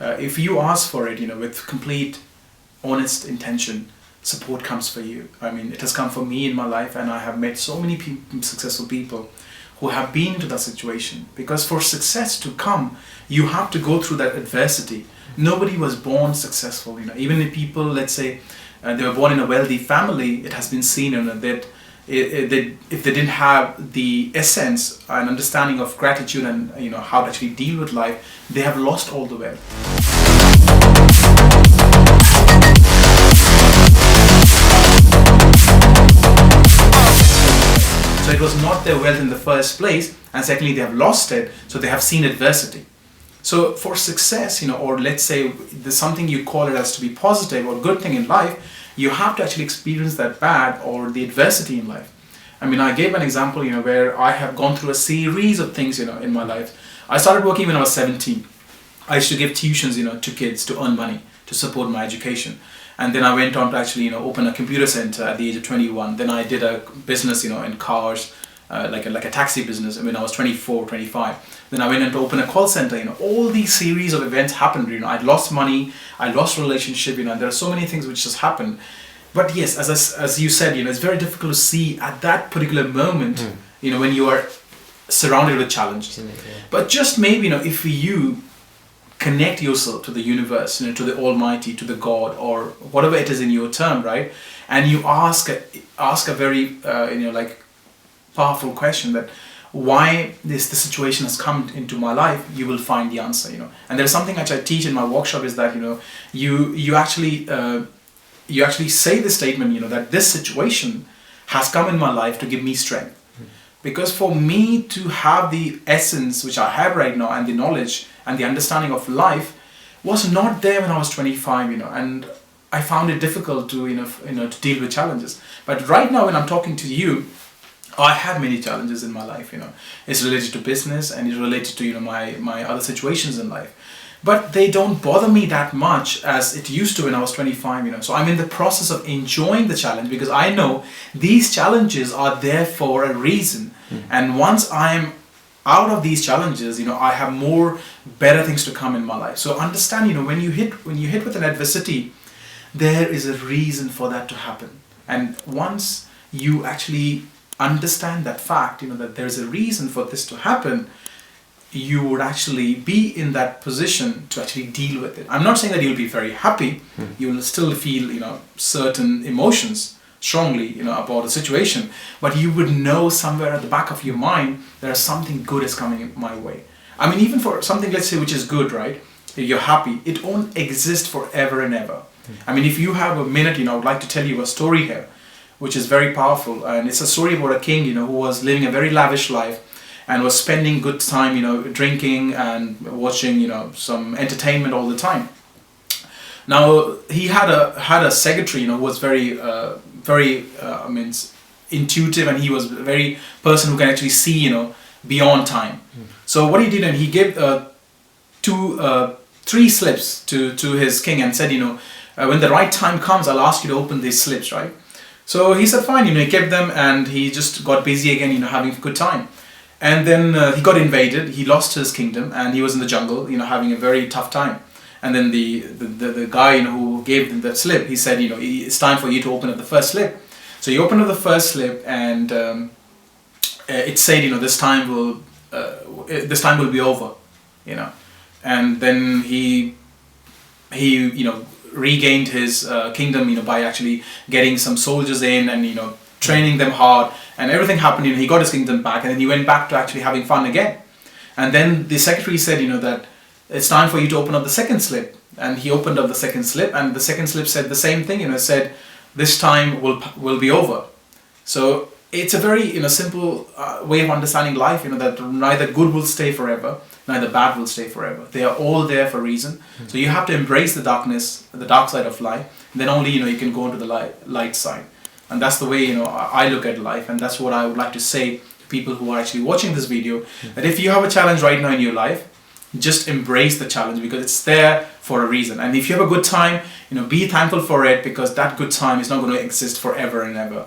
if you ask for it, with complete honest intention, support comes for you. I mean, it has come for me in my life, and I have met so many successful people who have been into that situation. Because for success to come, you have to go through that adversity. Nobody was born successful. Even if people, let's say, they were born in a wealthy family, it has been seen that if they didn't have the essence and understanding of gratitude and how to actually deal with life, they have lost all the wealth. So it was not their wealth in the first place, and secondly, they have lost it, so they have seen adversity. So for success, or let's say there's something you call it as to be positive or good thing in life, you have to actually experience that bad or the adversity in life. I mean, I gave an example, where I have gone through a series of things, in my life. I started working when I was 17. I used to give tuitions, to kids to earn money to support my education. And then I went on to actually, open a computer center at the age of 21. Then I did a business, in cars, like a taxi business when I was 24, 25. Then I went on to open a call center. All these series of events happened. I'd lost money, I lost relationship. There are so many things which just happened. But yes, as you said, it's very difficult to see at that particular moment, when you are surrounded with challenge. Yeah. But just maybe, if you connect yourself to the universe, to the Almighty, to the God, or whatever it is in your term, right? And you ask a very, powerful question that why the situation has come into my life, you will find the answer, And there's something which I teach in my workshop is that, you actually say the statement, that this situation has come in my life to give me strength. Because for me to have the essence which I have right now and the knowledge and the understanding of life was not there when I was 25, and I found it difficult to, to deal with challenges. But right now when I'm talking to you, I have many challenges in my life, It's related to business and it's related to, my other situations in life. But they don't bother me that much as it used to when I was 25, So I'm in the process of enjoying the challenge because I know these challenges are there for a reason. And once I'm out of these challenges, I have more better things to come in my life. So understand, when you hit with an adversity, there is a reason for that to happen. And once you actually understand that fact, that there's a reason for this to happen, you would actually be in that position to actually deal with it. I'm not saying that you'll be very happy. You will still feel, certain emotions strongly, about the situation, but you would know somewhere at the back of your mind, there's something good is coming my way. I mean, even for something, let's say, which is good, right? You're happy. It won't exist forever and ever. I mean, if you have a minute, I would like to tell you a story here, which is very powerful. And it's a story about a king, who was living a very lavish life and was spending good time, drinking and watching, some entertainment all the time. Now, he had a secretary, who was very intuitive, and he was a very person who can actually see, beyond time. So what he did, and he gave 3 slips to his king and said, when the right time comes, I'll ask you to open these slips, right? So he said, fine, he kept them, and he just got busy again, having a good time. And then he got invaded, he lost his kingdom, and he was in the jungle, having a very tough time. And then the guy, who gave him that slip, he said, it's time for you to open up the first slip. So he opened up the first slip, and it said, this time will be over, And then he regained his kingdom, by actually getting some soldiers in and, training them hard, and everything happened. He got his kingdom back, and then he went back to actually having fun again. And then the secretary said, that it's time for you to open up the second slip. And he opened up the second slip, and the second slip said the same thing. It said, this time will be over. So it's a very simple way of understanding life. That neither good will stay forever, neither bad will stay forever. They are all there for a reason. So you have to embrace the darkness, the dark side of life. And then only you can go into the light side. And that's the way I look at life, and that's what I would like to say to people who are actually watching this video. That if you have a challenge right now in your life, just embrace the challenge because it's there for a reason. And if you have a good time, be thankful for it because that good time is not going to exist forever and ever.